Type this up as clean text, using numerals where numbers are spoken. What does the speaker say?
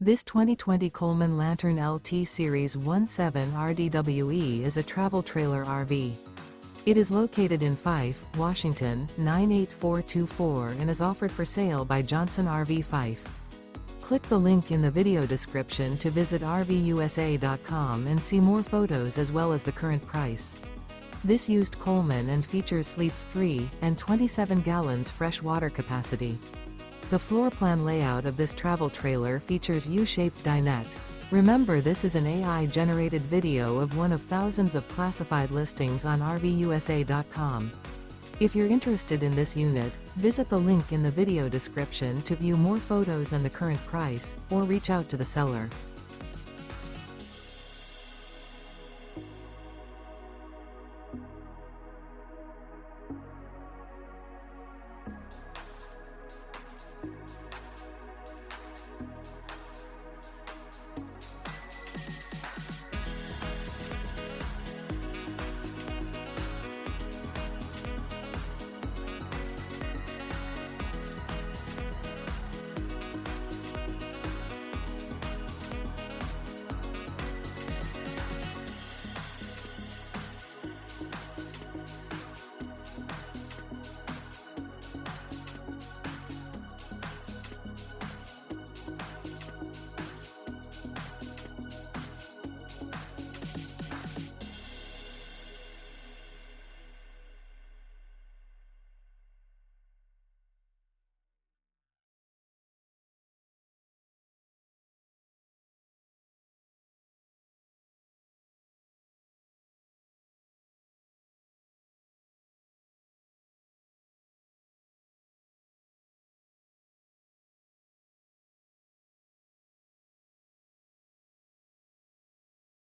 This 2020 Coleman Lantern LT Series 17 RDWE is a travel trailer RV. It is located in Fife, Washington, 98424 and is offered for sale by Johnson RV Fife. Click the link in the video description to visit RVUSA.com and see more photos as well as the current price. This used Coleman and features sleeps 3 and 27 gallons fresh water capacity. The floor plan layout of this travel trailer features U-Shaped Dinette. Remember, this is an AI-generated video of one of thousands of classified listings on RVUSA.com. If you're interested in this unit, visit the link in the video description to view more photos and the current price, or reach out to the seller.